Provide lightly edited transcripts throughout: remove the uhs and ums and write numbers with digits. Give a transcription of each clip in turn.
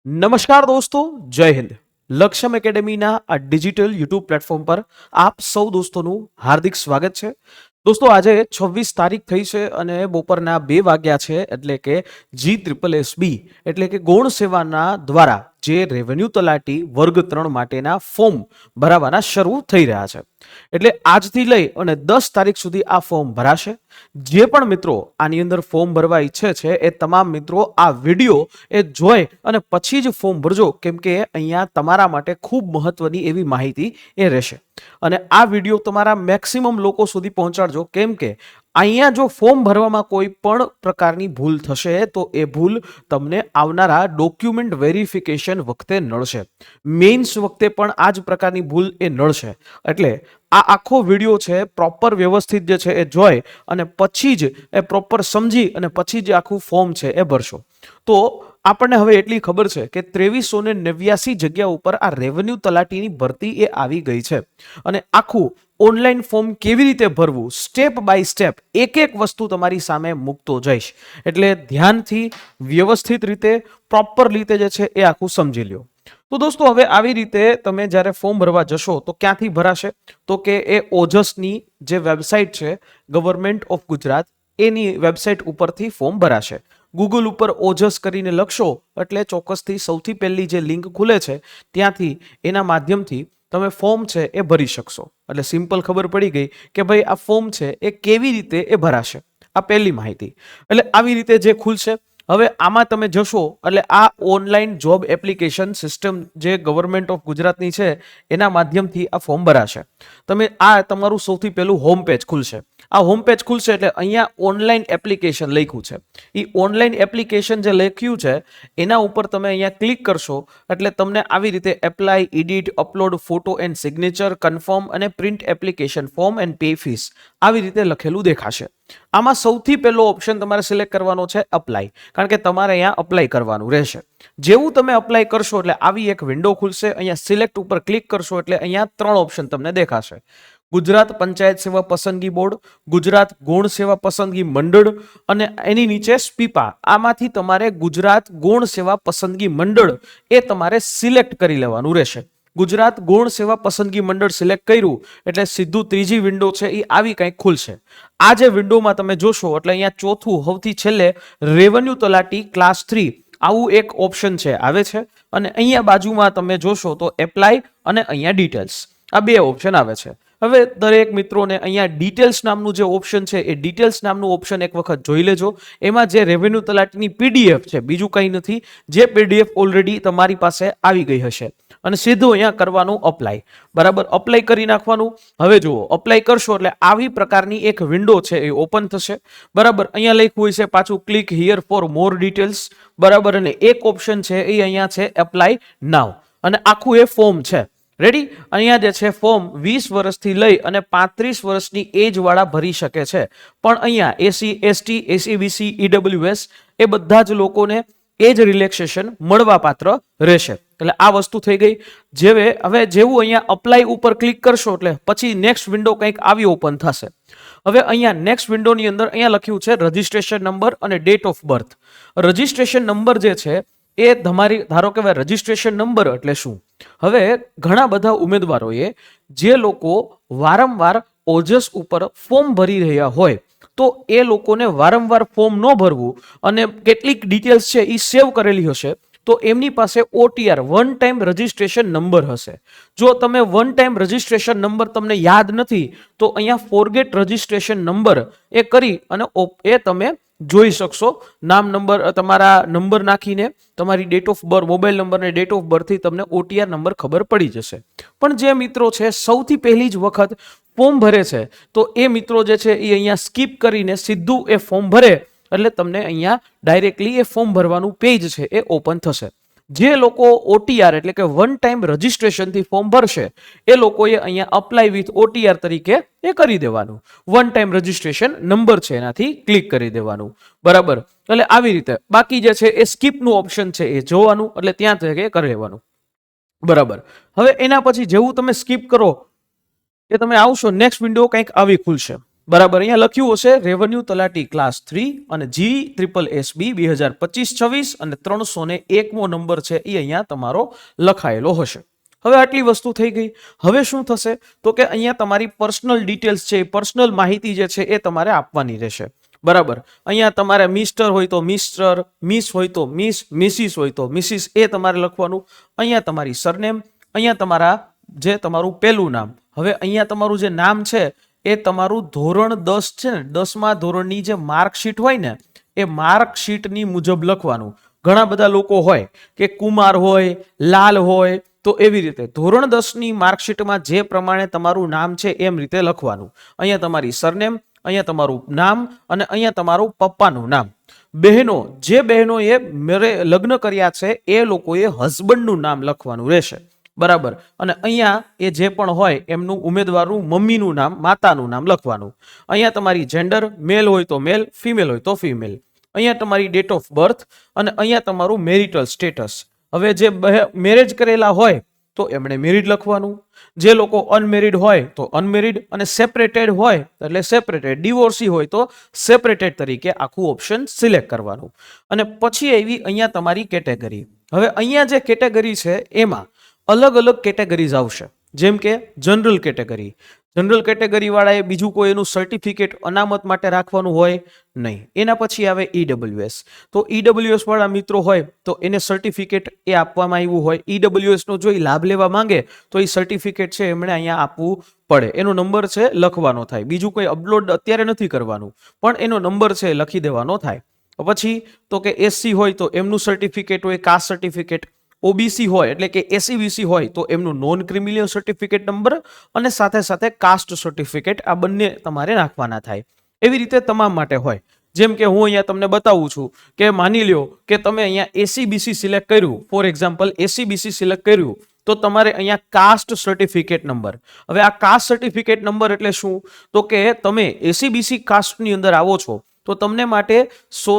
નમસ્કાર દોસ્તો, જય હિન્દ. લક્ષ્યમ એકેડેમીના આ ડિજિટલ યુટ્યુબ પ્લેટફોર્મ પર આપ સૌ દોસ્તોનું હાર્દિક સ્વાગત છે. દોસ્તો, આજે 26 તારીખ થઈ છે અને બપોરના 2 વાગ્યા છે. એટલે કે GSSB એટલે કે ગૌણ સેવાના દ્વારા જે રેવન્યુ તલાટી વર્ગ 3 માટેના ફોર્મ ભરાવાના શરૂ થઈ રહ્યા છે. એટલે આજથી લઈ અને 10 તારીખ સુધી આ ફોર્મ ભરાશે. જે પણ મિત્રો આની અંદર ફોર્મ ભરવા ઈચ્છે છે એ તમામ મિત્રો આ વિડીયો એ જોઈ અને પછી જ ફોર્મ ભરજો, કેમ કે અહીંયા તમારા માટે ખૂબ મહત્વની એવી માહિતી એ રહેશે. અને આ વિડીયો તમારા મેક્સિમમ લોકો સુધી પહોંચાડજો, કેમ કે અહીંયા જો ફોર્મ ભરવામાં કોઈ પણ પ્રકારની ભૂલ થશે તો એ ભૂલ તમને આવનારા ડોક્યુમેન્ટ વેરિફિકેશન વખતે નડશે. મેઇન્સ વખતે પણ આ જ પ્રકારની ભૂલ એ નડશે. એટલે આ આખો વિડીયો છે પ્રોપર વ્યવસ્થિત જે છે એ જોઈ અને પછી જ એ પ્રોપર સમજી અને પછી જ આખું ફોર્મ છે એ ભરશો. તો આપણને હવે એટલી ખબર છે કે 2389 જગ્યા ઉપર આ રેવન્યુ તલાટીની ભરતી એ આવી ગઈ છે અને આખું ઓનલાઈન ફોર્મ કેવી રીતે ભરવું, સ્ટેપ બાય સ્ટેપ એક એક વસ્તુ તમારી સામે મૂકતો જઈશ. એટલે ધ્યાનથી વ્યવસ્થિત રીતે પ્રોપર રીતે જે છે એ આખું સમજી લ્યો. તો દોસ્તો, હવે આવી રીતે તમે જ્યારે ફોર્મ ભરવા જશો તો ક્યાંથી ભરાશે? તો કે એ ઓજસની જે વેબસાઇટ છે government of Gujarat, any website ઉપરથી ફોર્મ ભરાશે. ગૂગલ ઉપર ઓજસ કરીને લખશો એટલે ચોક્કસથી સૌથી પહેલી જે લિંક ખુલે છે ત્યાંથી એના માધ્યમથી તમે ફોર્મ છે એ ભરી શકશો. એટલે સિમ્પલ ખબર પડી ગઈ કે ભાઈ આ ફોર્મ છે એ કેવી રીતે એ ભરાશે. આ પહેલી માહિતી. એટલે આવી રીતે જે ખુલશે, હવે આમાં તમે જશો એટલે આ ઓનલાઈન જોબ એપ્લિકેશન સિસ્ટમ જે ગવર્મેન્ટ ઓફ ગુજરાતની છે એના માધ્યમથી આ ફોર્મ ભરાશે. તમે આ તમારું સૌથી પહેલું હોમ પેજ ખુલશે. આ હોમ પેજ ખુલશે એટલે અહીંયા ઓનલાઈન એપ્લિકેશન લખ્યું છે. એ ઓનલાઈન એપ્લિકેશન જે લખ્યું છે એના ઉપર તમે અહીંયા ક્લિક કરશો એટલે તમને આવી રીતે apply, edit, upload photo and signature, confirm અને print application form and pay fees આવી રીતે લખેલું દેખાશે. આમાં સૌથી પહેલો ઓપ્શન તમારે સિલેક્ટ કરવાનો છે અપ્લાય, કારણ કે તમારે અહીંયા અપ્લાય કરવાનું રહેશે. જેવું તમે અપ્લાય કરશો એટલે આવી એક વિન્ડો ખુલશે. અહીંયા સિલેક્ટ ઉપર ક્લિક કરશો એટલે અહીંયા 3 ઓપ્શન તમને દેખાશે: ગુજરાત પંચાયત સેવા પસંદગી બોર્ડ, ગુજરાત ગૌણ સેવા પસંદગી મંડળ અને એની નીચે સ્પીપા. આમાંથી તમારે ગુજરાત ગૌણ સેવા પસંદગી મંડળ એ તમારે સિલેક્ટ કરી લેવાનું રહેશે. ગુજરાત ગૌણ સેવા પસંદગી મંડળ સિલેક્ટ કર્યું એટલે સીધું ત્રીજી વિન્ડો છે એ આવી કંઈક ખુલશે. આ જે વિન્ડોમાં તમે જોશો એટલે અહીંયા ચોથું સૌથી છેલ્લે રેવન્યુ તલાટી ક્લાસ 3 આવું એક ઓપ્શન છે આવે છે. અને અહીંયા બાજુમાં તમે જોશો તો એપ્લાય અને અહીંયા ડિટેલ્સ, આ 2 ઓપ્શન આવે છે. હવે દરેક મિત્રોને અહીંયા ડિટેલ્સ નામનું જે ઓપ્શન છે એ ડિટેલ્સ નામનું ઓપ્શન એક વખત જોઈ લેજો. એમાં જે રેવન્યુ તલાટીની પીડીએફ છે, બીજું કંઈ નથી, જે પીડીએફ ઓલરેડી તમારી પાસે આવી ગઈ હશે અને સીધું અહીંયા કરવાનું અપ્લાય. બરાબર, અપ્લાય કરી નાખવાનું. હવે જુઓ, અપ્લાય કરશો એટલે આવી પ્રકારની એક વિન્ડો છે એ ઓપન થશે. બરાબર, અહીંયા લખ્યું હોય છે પાછું click here for more details. બરાબર, અને એક ઓપ્શન છે એ અહીંયા છે એપ્લાય નાવ અને આખું એ ફોર્મ છે. રેડી? અહીંયા જે છે ફોર્મ 20 વર્ષથી લઈ અને 35 વર્ષની એજ વાળા ભરી શકે છે. પણ અહીંયા એસસી, એસટી, એસસીબીસી, ઈડબ્લ્યુએસ એ બધા જ લોકોને એજ રિલેક્સેશન મળવા પાત્ર રહેશે. એટલે આ વસ્તુ થઈ ગઈ. હવે જેવું અહીંયા અપ્લાય ઉપર ક્લિક કરશો એટલે પછી નેક્સ્ટ વિન્ડો કંઈક આવી ઓપન થશે. હવે અહીંયા નેક્સ્ટ વિન્ડોની અંદર અહીંયા લખ્યું છે રજિસ્ટ્રેશન નંબર અને date of birth. Registration number જે છે એ તમારી, ધારો કે રજિસ્ટ્રેશન નંબર એટલે શું? હવે ઘણા બધા ઉમેદવારોએ જે લોકો વારંવાર ઓજસ ઉપર ફોર્મ ભરી રહ્યા હોય તો એ લોકોને વારંવાર ફોર્મ ન ભરવું અને કેટલીક ડિટેલ્સ છે એ સેવ કરેલી હશે તો એમની પાસે OTR one time registration number હશે. જો તમે વન ટાઈમ રજિસ્ટ્રેશન નંબર તમને યાદ નથી તો અહીંયા ફોરગેટ રજિસ્ટ્રેશન નંબર એ કરી અને એ તમે જોઈ શકશો. નામ, નંબર, તમારા નંબર નાખીને તમારી date of birth, mobile number અને ડેટ ઓફ બર્થથી તમને OTR નંબર ખબર પડી જશે. પણ જે મિત્રો છે સૌથી પહેલી જ વખત ફોર્મ ભરે છે તો એ મિત્રો જે છે એ અહીંયા સ્કીપ કરીને સીધું એ ફોર્મ ભરે એટલે તમને અહીંયા ડાયરેક્ટલી એ ફોર્મ ભરવાનું પેજ છે એ ઓપન થશે. જે લોકો OTR એટલે કે વન ટાઈમ રજિસ્ટ્રેશનથી ફોર્મ ભરશે એ લોકોએ અહીંયા અપ્લાય વિથ OTR તરીકે એ કરી દેવાનું. વન ટાઈમ રજિસ્ટ્રેશન નંબર છે એનાથી ક્લિક કરી દેવાનું. બરાબર, એટલે આવી રીતે. બાકી જે છે એ સ્કીપનું ઓપ્શન છે એ જોવાનું, એટલે ત્યાં કરી લેવાનું. બરાબર, હવે એના પછી જેવું તમે સ્કીપ કરો એ તમે આવશો નેક્સ્ટ વિન્ડો કંઈક આવી ખુલશે. બરાબર, અહીંયા લખ્યું હશે રેવન્યુ તલાટી ક્લાસ 3 અને GSSB 2025-26 અને 301મો નંબર છે એ અહીંયા તમારો લખાયેલો હશે. હવે આટલી વસ્તુ થઈ ગઈ. હવે શું થશે તો કે અહીંયા તમારી પર્સનલ ડિટેલ્સ છે, પર્સનલ માહિતી જે છે એ તમારે આપવાની રહેશે. બરાબર, અહીંયા તમારે મિસ્ટર હોય તો મિસ્ટર, મિસ હોય તો મિસ, મિસિસ હોય તો મિસિસ એ તમારે લખવાનું. અહીંયા તમારી સરનેમ, અહીંયા તમારા જે તમારું પહેલું નામ. હવે અહીંયા તમારું જે નામ છે એ તમારું ધોરણ 10 છે ને, 10મા ધોરણની જે માર્કશીટ હોય ને એ માર્કશીટની મુજબ લખવાનું. ઘણા બધા લોકો હોય કે કુમાર હોય, લાલ હોય, તો એવી રીતે ધોરણ 10ની માર્કશીટમાં જે પ્રમાણે તમારું નામ છે એમ રીતે લખવાનું. અહીંયા તમારી સરનેમ, અહીંયા તમારું નામ અને અહીંયા તમારું પપ્પાનું નામ. બહેનો, જે બહેનોએ લગ્ન કર્યા છે એ લોકોએ હસબન્ડનું નામ લખવાનું રહેશે. બરાબર, અને અહીંયા એ જે પણ હોય એમનું ઉમેદવારનું મમ્મીનું નામ, માતાનું નામ લખવાનું. અહીંયા તમારી જેન્ડર, મેલ હોય તો મેલ, ફિમેલ હોય તો ફિમેલ. અહીંયા તમારી ડેટ ઓફ બર્થ અને અહીંયા તમારું મેરિટલ સ્ટેટસ. હવે જે મેરેજ કરેલા હોય તો એમણે મેરિડ લખવાનું, જે લોકો અનમેરિડ હોય તો અનમેરિડ, અને સેપરેટેડ હોય એટલે સેપરેટેડ, ડિવોર્સી હોય તો સેપરેટેડ તરીકે આખું ઓપ્શન સિલેક્ટ કરવાનું. અને પછી આવી અહીંયા તમારી કેટેગરી. હવે અહીંયા જે કેટેગરી છે એમાં અલગ અલગ કેટેગરીઝ આવશે. જેમ કે જનરલ કેટેગરી. જનરલ કેટેગરી વાળાએ બીજું કોઈ એનું સર્ટિફિકેટ અનામત માટે રાખવાનું હોય નહીં. એના પછી આવે EWS. તો EWS વાળા મિત્રો હોય તો એને સર્ટિફિકેટ એ આપવામાં આવ્યું હોય. EWS નો જો એ લાભ લેવા માંગે તો એ સર્ટિફિકેટ છે એમણે અહીંયા આપવું પડે. એનો નંબર છે લખવાનો થાય. બીજું કોઈ અપલોડ અત્યારે નથી કરવાનું, પણ એનો નંબર છે લખી દેવાનો થાય. પછી તો કે SC હોય તો એમનું સર્ટિફિકેટ હોય, કાસ્ટ સર્ટિફિકેટ. OBC હોય એટલે કે SEBC હોય તો એમનું નોન ક્રિમિનલ સર્ટિફિકેટ નંબર અને સાથે સાથે કાસ્ટ સર્ટિફિકેટ, આ બંને તમારે નાખવાના થાય. એવી રીતે તમામ માટે હોય. જેમ કે હું અહીંયા તમને બતાવું છું કે માની લ્યો કે તમે અહીંયા SEBC સિલેક્ટ કર્યું, ફોર એક્ઝામ્પલ SEBC સિલેક્ટ કર્યું, તો તમારે અહીંયા કાસ્ટ સર્ટિફિકેટ નંબર. હવે આ કાસ્ટ સર્ટિફિકેટ નંબર એટલે શું તો કે તમે SEBC કાસ્ટની અંદર આવો છો તો તમને માટે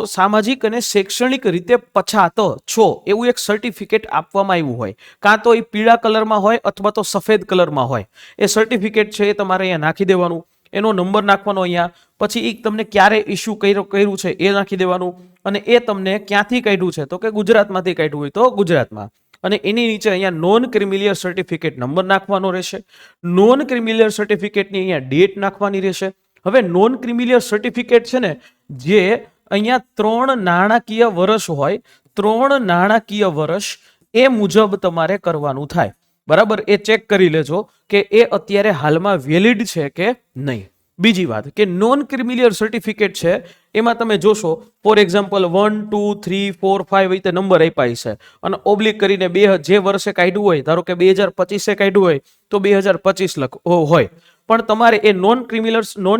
સામાજિક અને શૈક્ષણિક રીતે પછાત છો એવું એક સર્ટિફિકેટ આપવામાં આવ્યું હોય. કાં તો એ પીળા કલરમાં હોય અથવા તો સફેદ કલરમાં હોય. એ સર્ટિફિકેટ છે એ તમારે અહીંયા નાખી દેવાનું, એનો નંબર નાખવાનો અહીંયા. પછી એ તમને ક્યારે ઇસ્યુ કર્યું છે એ નાખી દેવાનું. અને એ તમને ક્યાંથી કાઢ્યું છે તો કે ગુજરાતમાંથી કાઢ્યું હોય તો ગુજરાતમાં. અને એની નીચે અહીંયા નોન ક્રિમિલિયર સર્ટિફિકેટ નંબર નાખવાનો રહેશે. નોન ક્રિમિલિયર સર્ટિફિકેટની અહીંયા ડેટ નાખવાની રહેશે. હવે નોન ક્રિમિલિયર સર્ટિફિકેટ છે ને, જે અહીંયા 3 નાણાકીય વર્ષ હોય, 3 નાણાકીય વર્ષ એ મુજબ તમારે કરવાનું થાય. બરાબર, એ ચેક કરી લેજો કે એ અત્યારે હાલમાં વેલિડ છે કે નહીં. બીજી વાત કે નોન ક્રિમિલિયર સર્ટિફિકેટ છે એમાં તમે જોશો ફોર એક્ઝામ્પલ 1 2 3 4 5 રીતે નંબર આપ્યા છે અને ઓબ્લિક કરીને જે વર્ષે કાઢ્યું હોય, ધારો કે 2025 કાઢ્યું હોય તો 2025 હોય. પણ તમારે એ નોન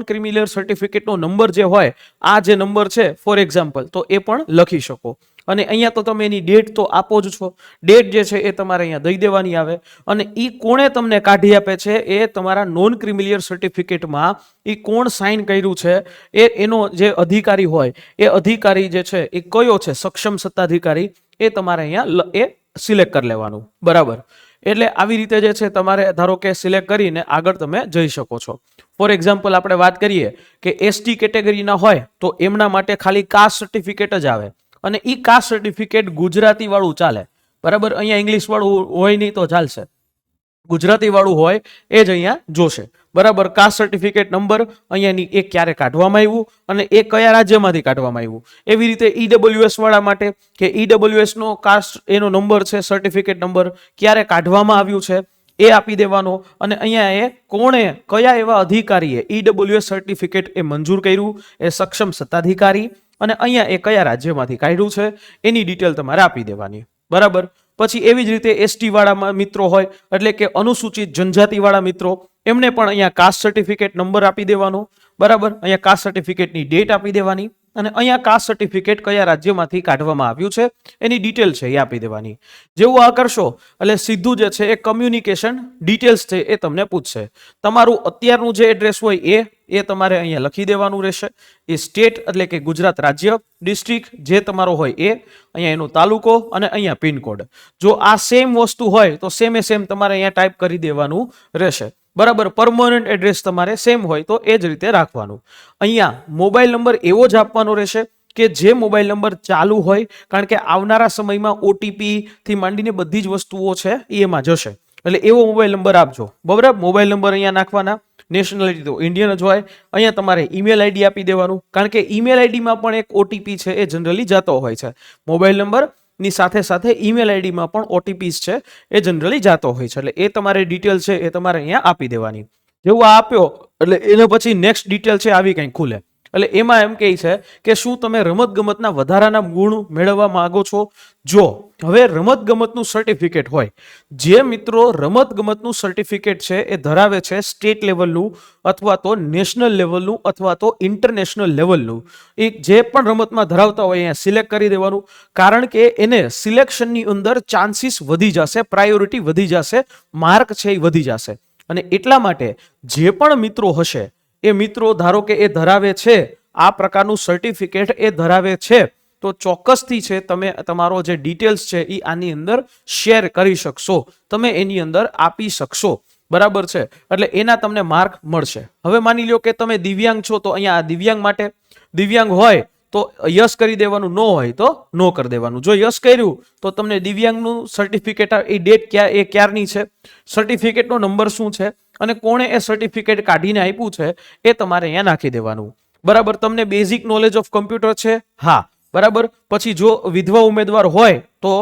ક્રિમિલિયર સર્ટિફિકેટનો નંબર જે હોય, આ જે નંબર છે ફોર એક્ઝામ્પલ, તો એ પણ લખી શકો. અને અહીંયા તો તમે એની ડેટ તો આપો જ છો. ડેટ જે છે એ તમારે અહીંયા દઈ દેવાની આવે. અને એ કોણે તમને કાઢી આપે છે એ તમારા નોન ક્રિમિલિયર સર્ટિફિકેટમાં એ કોણ સાઇન કર્યું છે એનો જે અધિકારી હોય એ અધિકારી જે છે એ કયો છે, સક્ષમ સત્તાધિકારી, એ તમારે અહીંયા એ સિલેક્ટ કરી લેવાનું. બરાબર, એટલે આવી રીતે જે છે તમારે ધારો કે સિલેક્ટ કરીને આગળ તમે જઈ શકો છો. ફોર એક્ઝામ્પલ આપણે વાત કરીએ કે ST કેટેગરીના હોય તો એમના માટે ખાલી કાસ્ટ સર્ટિફિકેટ જ આવે. અને એ કાસ્ટ સર્ટિફિકેટ ગુજરાતી વાળું ચાલે. બરાબર, અહીંયા ઇંગ્લિશ વાળું હોય નહીં તો ચાલશે, ગુજરાતી વાળું હોય એ જ અહીંયા જોશે. બરાબર, કાસ્ટ સર્ટિફિકેટ નંબર અહીંયાની એ ક્યારે કાઢવામાં આવ્યું અને એ કયા રાજ્યમાંથી કાઢવામાં આવ્યું. એવી રીતે EWS વાળા માટે કે EWS નો કાસ્ટ એનો નંબર છે, સર્ટિફિકેટ નંબર ક્યારે કાઢવામાં આવ્યું છે એ આપી દેવાનો. અને અહીંયા એ કોણે, કયા એવા અધિકારીએ EWS સર્ટિફિકેટ એ મંજૂર કર્યું, એ સક્ષમ સત્તાધિકારી, અને અહીંયા એ કયા રાજ્યમાંથી કાઢ્યું છે એની ડિટેલ તમારે આપી દેવાની. બરાબર, પછી એવી જ રીતે ST વાળા મિત્રો હોય એટલે કે અનુસૂચિત જનજાતિ વાળા મિત્રો, એમને પણ અહીંયા કાસ્ટ સર્ટિફિકેટ નંબર આપી દેવાનો. બરાબર, અહીંયા કાસ્ટ સર્ટિફિકેટની ડેટ આપી દેવાની. અને અહીંયા કાસ્ટ સર્ટિફિકેટ કયા રાજ્યમાંથી કાઢવામાં આવ્યું છે એની ડિટેલ છે એ આપી દેવાની. જેવું આ કરશો એટલે સીધું જે છે એ કમ્યુનિકેશન ડિટેલ્સ છે એ તમને પૂછશે. તમારું અત્યારનું જે એડ્રેસ હોય એ તમારે અહીંયા લખી દેવાનું રહેશે. એ સ્ટેટ એટલે કે ગુજરાત રાજ્ય, ડિસ્ટ્રિક્ટ જે તમારો હોય એ, અહીંયા એનો તાલુકો અને અહીંયા પિનકોડ. જો આ સેમ વસ્તુ હોય તો સેમ તમારે અહીંયા ટાઈપ કરી દેવાનું રહેશે. બરાબર, પરમનન્ટ એડ્રેસ તમારે સેમ હોય તો એ જ રીતે રાખવાનું. અહીંયા મોબાઈલ નંબર એવો જ આપવાનો રહેશે કે જે મોબાઈલ નંબર ચાલુ હોય, કારણ કે આવનારા સમયમાં ઓટીપી થી માંડીને બધી જ વસ્તુઓ છે એ એમાં જશે, એટલે એવો મોબાઈલ નંબર આપજો. બરાબર, મોબાઈલ નંબર અહીંયા નાખવાના. નેશનાલિટી તો ઇન્ડિયન જ હોય. અહીંયા તમારે ઈમેલ આઈડી આપી દેવાનું, કારણ કે ઈમેલ આઈડીમાં પણ એક ઓટીપી છે એ જનરલી જતો હોય છે. મોબાઈલ નંબર ની સાથે સાથે ઈમેલ આઈડીમાં પણ ઓટીપીસ છે એ જનરલી જતો હોય છે, એટલે એ તમારે ડિટેલ છે એ તમારે અહીંયા આપી દેવાની. જેવું આ આપ્યો એટલે એના પછી નેક્સ્ટ ડિટેલ છે આવી કંઈ ખુલે, એટલે એમાં એમ કહે છે કે શું તમે રમતગમતના વધારાના ગુણ મેળવવા માંગો છો? જો હવે રમતગમતનું સર્ટિફિકેટ હોય, જે મિત્રો રમતગમતનું સર્ટિફિકેટ છે એ ધરાવે છે સ્ટેટ લેવલનું અથવા તો નેશનલ લેવલનું અથવા તો ઇન્ટરનેશનલ લેવલનું, એ જે પણ રમતમાં ધરાવતા હોય અહીંયા સિલેક્ટ કરી દેવાનું, કારણ કે એને સિલેક્શનની અંદર ચાન્સીસ વધી જશે, પ્રાયોરિટી વધી જશે, માર્ક છે એ વધી જશે. અને એટલા માટે જે પણ મિત્રો હશે એ મિત્રો ધારો કે એ ધરાવે છે આ પ્રકારનું સર્ટિફિકેટ એ ધરાવે છે, તો ચોક્કસથી છે તમે તમારો જે ડિટેલ્સ છે એ આની અંદર શેર કરી શકશો, તમે એની અંદર આપી શકશો. બરાબર છે, એટલે એના તમને માર્ક મળશે. હવે માની લો કે તમે દિવ્યાંગ છો, તો અહીંયા આ દિવ્યાંગ માટે દિવ્યાંગ હોય તો યસ કરી દેવાનું, નો હોય તો નો કરી દેવાનું. જો યસ કર્યું તો તમને દિવ્યાંગનું સર્ટિફિકેટ, એ ડેટ એ ક્યારની છે, સર્ટિફિકેટનો નંબર શું છે અને કોણે એ સર્ટિફિકેટ કાઢીને આપ્યું છે એ તમારે અહીંયા નાખી દેવાનું. બરાબર, તમને બેઝિક નોલેજ ઓફ કમ્પ્યુટર છે? હા. બરાબર, પછી જો વિધવા ઉમેદવાર હોય તો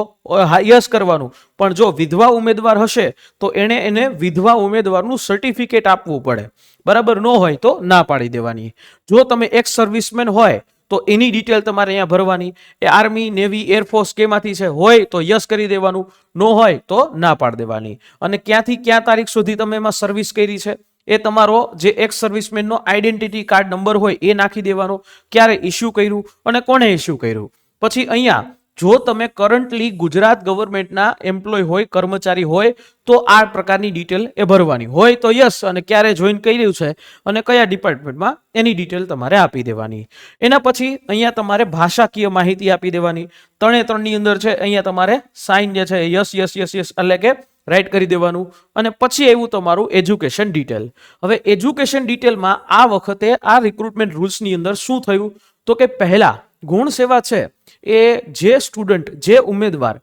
યસ કરવાનું, પણ જો વિધવા ઉમેદવાર હશે તો એને વિધવા ઉમેદવારનું સર્ટિફિકેટ આપવું પડે. બરાબર, નો હોય તો ના પાડી દેવાની. જો તમે એક્સ સર્વિસમેન હોય તો એની ડિટેલ તમારે અહીંયા ભરવાની. એ આર્મી, નેવી, એરફોર્સ કેમાંથી છે, હોય તો યસ કરી દેવાનું, નો હોય તો ના પાડી દેવાની. અને ક્યાંથી ક્યાં તારીખ સુધી તમે એમાં સર્વિસ કરી છે એ તમારો જે એક્સ સર્વિસમેનનો આઈડેન્ટિટી કાર્ડ નંબર હોય એ નાખી દેવાનો, ક્યારે ઇસ્યુ કર્યું અને કોણે ઇસ્યુ કર્યું. પછી અહીંયા જો તમે કરન્ટલી ગુજરાત ગવર્મેન્ટના એમ્પ્લોય હોય, કર્મચારી હોય, તો આ પ્રકારની ડિટેલ એ ભરવાની. હોય તો યસ, અને ક્યારે જોઈન કર્યું છે અને કયા ડિપાર્ટમેન્ટમાં એની ડિટેલ તમારે આપી દેવાની. એના પછી અહીંયા તમારે ભાષાકીય માહિતી આપી દેવાની. ત્રણની અંદર છે અહીંયા તમારે સાઇન જે છે યસ યસ યસ યસ એટલે કે રાઈટ કરી દેવાનું. અને પછી આવ્યું તમારું એજ્યુકેશન ડિટેલ. હવે એજ્યુકેશન ડિટેલમાં આ વખતે આ રિક્રુટમેન્ટ રૂલ્સની અંદર શું થયું તો કે પહેલા ગુણ સેવા છે એ જે સ્ટુડન્ટ, જે ઉમેદવાર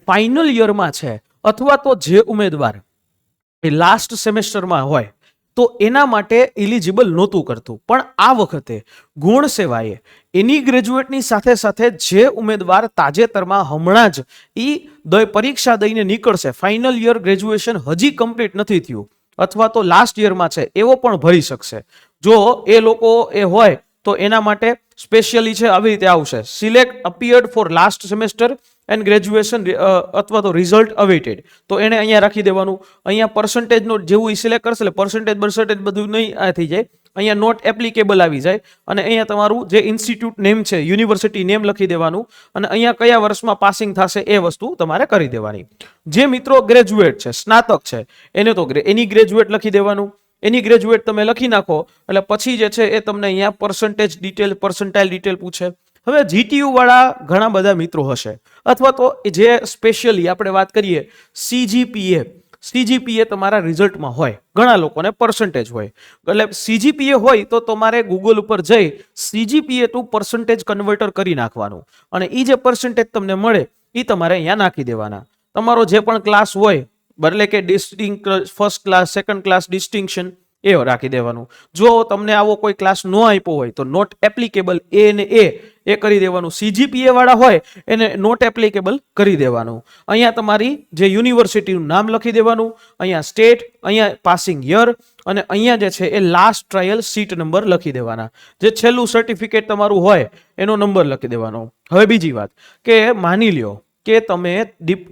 ફાઇનલ યરમાં છે અથવા તો જે ઉમેદવાર એ લાસ્ટ સેમેસ્ટરમાં હોય તો એના માટે એલિજિબલ નહોતું કરતું. પણ આ વખતે ગુણ સેવાએ એની ગ્રેજ્યુએટની સાથે સાથે જે ઉમેદવાર તાજેતરમાં હમણાં જ પરીક્ષા દઈને નીકળશે, ફાઇનલ યર ગ્રેજ્યુએશન હજી કમ્પ્લીટ નથી થયું અથવા તો લાસ્ટ યરમાં છે, એવો પણ ભરી શકશે. જો એ લોકો એ હોય તો એના માટે સ્પેશિયલી છે આવી રીતે આવશે, select appeared for last semester and graduation અથવા તો રિઝલ્ટ અવેટેડ, તો એને અહીંયા રાખી દેવાનું. અહીંયા પર્સન્ટેજનો જેવું એ સિલેક્ટ કરશે એટલે પર્સન્ટેજ બધું નહીં આ થઈ જાય, અહીંયા નોટ એપ્લિકેબલ આવી જાય. અને અહીંયા તમારું જે ઇન્સ્ટિટ્યૂટ નેમ છે, યુનિવર્સિટી નેમ લખી દેવાનું. અને અહીંયા કયા વર્ષમાં પાસિંગ થશે એ વસ્તુ તમારે કરી દેવાની. જે મિત્રો ગ્રેજ્યુએટ છે, સ્નાતક છે, એને તો એની ગ્રેજ્યુએટ લખી દેવાનું. એની ગ્રેજ્યુએટ તમે લખી નાખો એટલે પછી જે છે એ તમને અહીંયા પર્સન્ટેજ ડિટેલ, પર્સન્ટાઇલ ડિટેલ પૂછે. હવે જીટીયુ વાળા ઘણા બધા મિત્રો હશે, અથવા તો જે સ્પેશિયલી આપણે વાત કરીએ સીજીપીએ તમારા રિઝલ્ટમાં હોય, ઘણા લોકોને પર્સન્ટેજ હોય, એટલે સીજીપીએ હોય તો તમારે ગૂગલ ઉપર જઈ સીજીપીએ ટુ પર્સન્ટેજ કન્વર્ટર કરી નાખવાનું, અને એ જે પર્સન્ટેજ તમને મળે એ તમારે અહીંયા નાખી દેવાના. તમારો જે પણ ક્લાસ હોય, એટલે કે first class, second class, distinction, એ રાખી દેવાનું. જો તમને આવો કોઈ ક્લાસ ન આપ્યો હોય તો નોટ એપ્લિકેબલ એ ને એ કરી દેવાનું. સીજીપીએ વાળા હોય એને નોટ એપ્લિકેબલ કરી દેવાનું. અહીંયા તમારી જે યુનિવર્સિટીનું નામ લખી દેવાનું, અહીંયા સ્ટેટ, અહીંયા પાસિંગ યર, અને અહીંયા જે છે એ લાસ્ટ ટ્રાયલ સીટ નંબર લખી દેવાના. જે છેલ્લું સર્ટિફિકેટ તમારું હોય એનો નંબર લખી દેવાનો. હવે બીજી વાત કે માની લ્યો કે તમે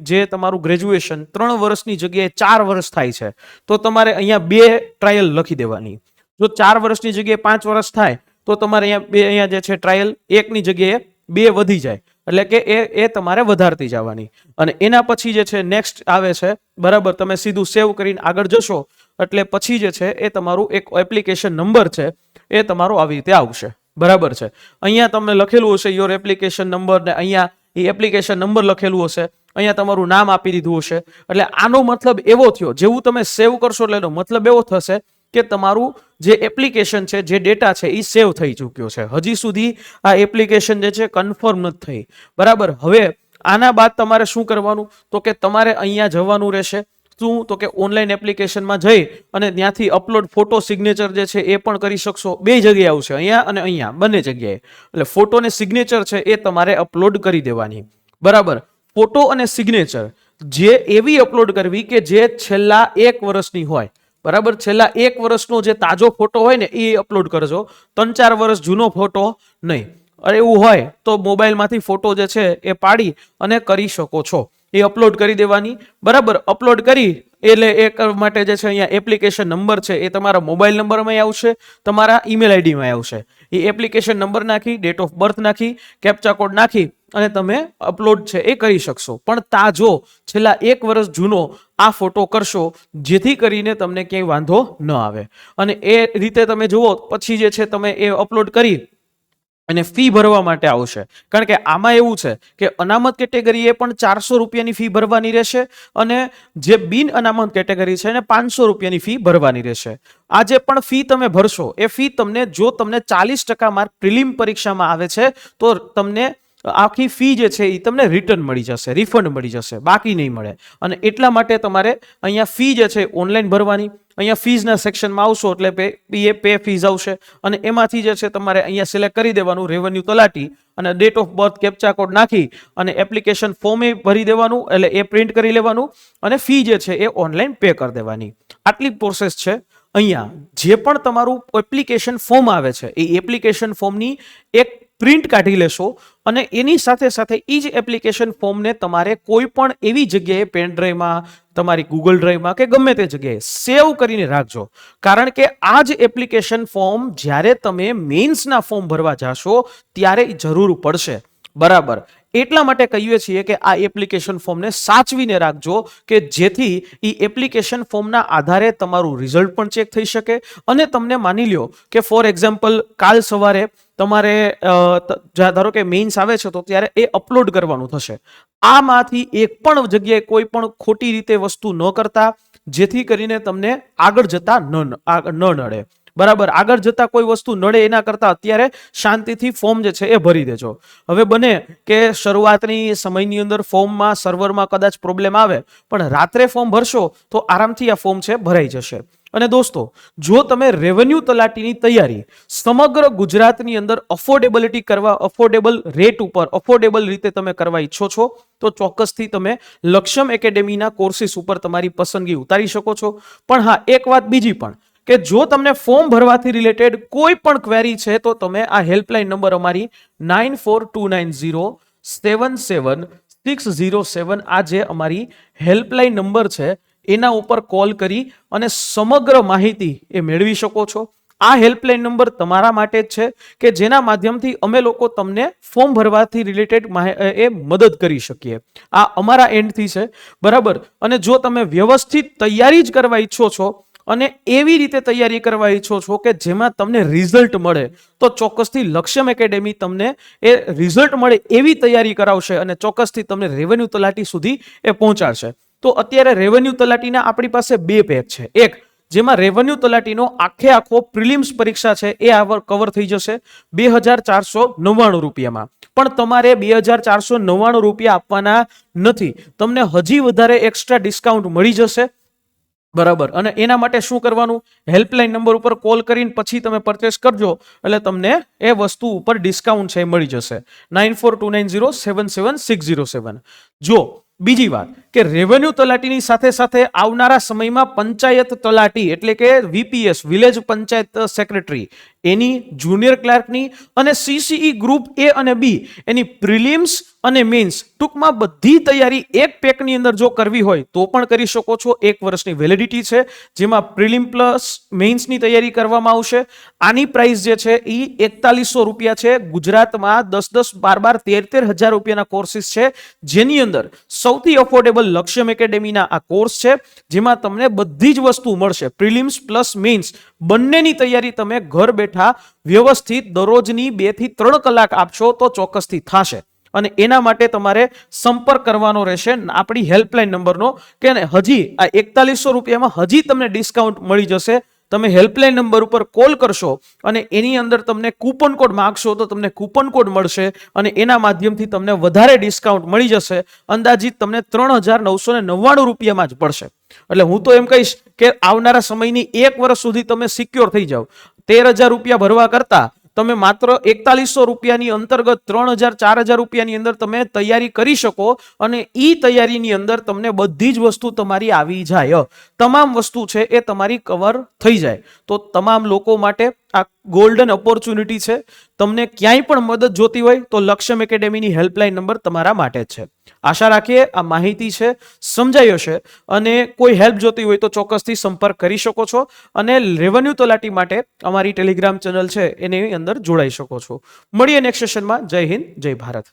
જે તમારું ગ્રેજ્યુએશન 3 વર્ષની જગ્યાએ 4 વર્ષ થાય છે, તો તમારે અહીંયા 2 ટ્રાયલ લખી દેવાની. જો 4 વર્ષની જગ્યાએ 5 વર્ષ થાય તો તમારે અહીંયા જે છે ટ્રાયલ 1ની જગ્યાએ 2 વધી જાય, એટલે કે એ તમારે વધારતી જવાની. અને એના પછી જે છે નેક્સ્ટ આવે છે, બરાબર, તમે સીધું સેવ કરીને આગળ જશો એટલે પછી જે છે એ તમારું એક એપ્લિકેશન નંબર છે એ તમારો આવી રીતે આવશે. બરાબર છે, અહીંયા તમને લખેલું હશે યોર એપ્લિકેશન નંબર, ને અહીંયા એ એપ્લિકેશન નંબર લખેલું હશે. અહીંયા તમારું નામ આપી દીધું હશે, એટલે આનો મતલબ એવો થયો, જેવું તમે સેવ કરશો એટલે એનો મતલબ એવો થશે કે તમારું જે એપ્લિકેશન છે, જે ડેટા છે એ સેવ થઈ ચૂક્યો છે. હજી સુધી આ એપ્લિકેશન જે છે કન્ફર્મ નથી થઈ. બરાબર. હવે આના બાદ તમારે શું કરવાનું, તો કે તમારે અહીંયા જવાનું રહેશે. શું? તો કે ઓનલાઈન એપ્લિકેશનમાં જઈ અને ત્યાંથી અપલોડ ફોટો સિગ્નેચર જે છે એ પણ કરી શકશો. બે જગ્યાએ આવશે, અહીંયા અને અહીંયા, બંને જગ્યાએ. એટલે ફોટો અને સિગ્નેચર છે એ તમારે અપલોડ કરી દેવાની. બરાબર. ફોટો અને સિગ્નેચર જે એવી અપલોડ કરવી કે જે છેલ્લા 1 વર્ષની હોય. બરાબર. છેલ્લા 1 વર્ષનો જે તાજો ફોટો હોય ને એ અપલોડ કરજો, 3-4 વર્ષ જૂનો ફોટો નહીં. અરે એવું હોય તો મોબાઈલમાંથી ફોટો જે છે એ પાડી અને કરી શકો છો, એ અપલોડ કરી દેવાની. બરાબર. અપલોડ કરી એટલે એ કરવા માટે જે છે અહીંયા એપ્લિકેશન નંબર છે એ તમારા મોબાઈલ નંબરમાં આવશે, તમારા ઈમેલ આઈડીમાં આવશે. એ એપ્લિકેશન નંબર નાખી, ડેટ ઓફ બર્થ નાખી, કેપ્ચા કોડ નાખી અને તમે અપલોડ છે એ કરી શકશો. પણ તાજો છેલ્લા 1 વર્ષ જૂનો આ ફોટો કરશો, જેથી કરીને તમને ક્યાંય વાંધો ન આવે. અને એ રીતે તમે જુઓ પછી જે છે તમે એ અપલોડ કરી અને ફી ભરવા માટે આવશે. કારણ કે આમાં એવું છે કે અનામત કેટેગરીએ પણ 400 રૂપિયાની ફી ભરવાની રહેશે અને જે બિન અનામત કેટેગરી છે એને 500 રૂપિયાની ફી ભરવાની રહેશે. આ જે પણ ફી તમે ભરશો એ ફી તમને, જો તમને 40% માર્ક પ્રિલિમ પરીક્ષામાં આવે છે તો તમને આખી ફી જે છે એ તમને રિટર્ન મળી જશે, રિફંડ મળી જશે, બાકી નહીં મળે. અને એટલા માટે તમારે અહીંયા ફી જે છે ઓનલાઈન ભરવાની. અહીંયા ફીઝના સેક્શનમાં આવશો એટલે પે ફીઝ આવશે અને એમાંથી જે છે તમારે અહીંયા સિલેક્ટ કરી દેવાનું રેવન્યુ તલાટી અને date of birth, captcha code નાખી અને એપ્લિકેશન ફોર્મ ભરી દેવાનું, એટલે એ પ્રિન્ટ કરી લેવાનું અને ફી જે છે એ ઓનલાઈન પે કરી દેવાની. આટલી પ્રોસેસ છે. અહીંયા જે પણ તમારું એપ્લિકેશન ફોર્મ આવે છે એ એપ્લિકેશન ફોર્મની એક પ્રિન્ટ કાઢી લેશો અને એની સાથે સાથે એ જ એપ્લિકેશન ફોર્મને તમારે કોઈ પણ એવી જગ્યાએ પેન ડ્રાઈવમાં, તમારી ગૂગલ ડ્રાઈવમાં કે ગમે તે જગ્યાએ સેવ કરીને રાખજો. કારણ કે આ જ એપ્લિકેશન ફોર્મ જ્યારે તમે મેન્સના ફોર્મ ભરવા જાશો ત્યારે જરૂર પડશે. બરાબર. એટલા માટે કહીએ છીએ કે આ એપ્લિકેશન ફોર્મને સાચવીને રાખજો કે જેથી એ એપ્લિકેશન ફોર્મના આધારે તમારું રિઝલ્ટ પણ ચેક થઈ શકે અને તમને માની લ્યો કે ફોર એક્ઝામ્પલ કાલ સવારે તમારે ધારો કે મેઇન્સ આવે છે તો ત્યારે એ અપલોડ કરવાનું થશે. આમાંથી એક પણ જગ્યાએ કોઈ પણ ખોટી રીતે વસ્તુ ન કરતા, જેથી કરીને તમને આગળ જતા ન નડે. બરાબર. આગળ જતા કોઈ વસ્તુ નડે એના કરતા અત્યારે શાંતિથી ફોર્મ જે છે એ ભરી દેજો. હવે બને કે શરૂઆતની સમયની અંદર ફોર્મમાં સર્વરમાં કદાચ પ્રોબ્લેમ આવે, પણ રાત્રે ફોર્મ ભરશો તો આરામથી આ ફોર્મ છે ભરાઈ જશે. અને દોસ્તો, જો તમે રેવન્યુ તલાટીની તૈયારી સમગ્ર ગુજરાતની અંદર અફોર્ડેબિલિટી કરવા, અફોર્ડેબલ રેટ ઉપર, અફોર્ડેબલ રીતે તમે કરવા ઈચ્છો છો તો ચોક્કસથી તમે લક્ષ્યમ એકેડેમીના કોર્સિસ ઉપર તમારી પસંદગી ઉતારી શકો છો. પણ હા, એક વાત બીજી પણ કે જો તમને ફોર્મ ભરવાથી રિલેટેડ કોઈ પણ ક્વેરી છે તો તમે આ હેલ્પલાઇન નંબર અમારી 9429077607 આ જે અમારી હેલ્પલાઇન નંબર છે એના ઉપર કોલ કરી અને સમગ્ર માહિતી એ મેળવી શકો છો. આ હેલ્પલાઇન નંબર તમારા માટે જ છે કે જેના માધ્યમથી અમે લોકો તમને ફોર્મ ભરવાથી રિલેટેડ એ મદદ કરી શકીએ. આ અમારા એન્ડથી છે. બરાબર. અને જો તમે વ્યવસ્થિત તૈયારી જ કરવા ઈચ્છો છો અને એવી રીતે તૈયારી કરવા ઈચ્છો છો કે જેમાં તમને રિઝલ્ટ મળે તો ચોક્કસથી લક્ષ્યમ એકેડેમી તમને એ રિઝલ્ટ મળે એવી તૈયારી કરાવશે અને ચોક્કસથી તમને રેવન્યુ તલાટી સુધી એ પહોંચાડશે. તો અત્યારે રેવન્યુ તલાટીના આપણી પાસે 2 પેક છે. એક જેમાં રેવન્યુ તલાટીનો આખો પ્રિલિમ્સ પરીક્ષા છે એ કવર થઈ જશે 2499 રૂપિયામાં. પણ તમારે 2499 રૂપિયા આપવાના નથી, તમને હજી વધારે એક્સ્ટ્રા ડિસ્કાઉન્ટ મળી જશે. બરાબર. અને એના માટે શું કરવાનું, હેલ્પલાઇન નંબર ઉપર કોલ કરીને પછી તમે પરચેસ કરજો એટલે તમને એ વસ્તુ ઉપર ડિસ્કાઉન્ટ છે મળી જશે 9429077607. જો બીજી વાત કે રેવન્યુ તલાટીની સાથે સાથે આવનારા સમયમાં પંચાયત તલાટી એટલે કે વીપીએસ, વિલેજ પંચાયત સેક્રેટરી, એની જુનિયર ક્લાર્કની અને સીસીઈ ગ્રુપ એ અને બી એની પ્રિલિમ્સ અને મેન્સ, ટૂંકમાં બધી તૈયારી એક પેકની અંદર જો કરવી હોય તો પણ કરી શકો છો. 1 વર્ષની વેલિડિટી છે જેમાં પ્રિલિમ પ્લસ મેન્સની તૈયારી કરવામાં આવશે. આની પ્રાઇસ જે છે એ 4100 રૂપિયા છે. ગુજરાતમાં 10-10, 12-12, 13-13 હજાર રૂપિયાના કોર્સિસ છે જેની અંદર સૌથી અફોર્ડેબલ લક્ષ્યમ એકેડેમીના આ કોર્સ છે જેમાં તમને બધી જ વસ્તુ મળશે. પ્રિલિમ્સ પ્લસ મેન્સ બંનેની તૈયારી તમે ઘર બેઠા વ્યવસ્થિત દરરોજની 2 થી 3 કલાક આપશો તો ચોક્કસથી થશે. અને એના માટે તમારે સંપર્ક કરવાનો રહેશે આપણી હેલ્પલાઇન નંબરનો કે હજી આ 4100 રૂપિયામાં હજી તમને ડિસ્કાઉન્ટ મળી જશે. તમે હેલ્પલાઇન નંબર ઉપર કોલ કરશો અને એની અંદર તમને કૂપન કોડ માંગશો તો તમને કૂપન કોડ મળશે અને એના માધ્યમથી તમને વધારે ડિસ્કાઉન્ટ મળી જશે. અંદાજિત તમને 3999 રૂપિયામાં જ પડશે. એટલે હું તો એમ કહીશ કે આવનારા સમયની 1 વર્ષ સુધી તમે સિક્યોર થઈ જાઓ. 13,000 રૂપિયા ભરવા કરતા તમે માત્ર 4100 રૂપિયાની અંતર્ગત 3000 4000 રૂપિયાની અંદર તમે તૈયારી કરી શકો અને ઈ તૈયારીની અંદર તમને બધી જ વસ્તુ તમારી આવી જાય. તમામ વસ્તુ છે એ તમારી કવર થઈ જાય. તો તમામ લોકો માટે આ ગોલ્ડન ઓપોર્ચ્યુનિટી છે. તમને ક્યાંય પણ મદદ જોતી હોય તો લક્ષ્યમ એકેડેમીની હેલ્પલાઇન નંબર તમારા માટે જ છે. આશા રાખીએ આ માહિતી છે સમજાઈ હશે અને કોઈ હેલ્પ જોતી હોય તો ચોક્કસથી સંપર્ક કરી શકો છો અને રેવન્યુ તલાટી માટે અમારી ટેલિગ્રામ ચેનલ છે એની અંદર જોડાઈ શકો છો. મળીએ નેક્સ્ટ સેશનમાં. જય હિન્દ, જય ભારત.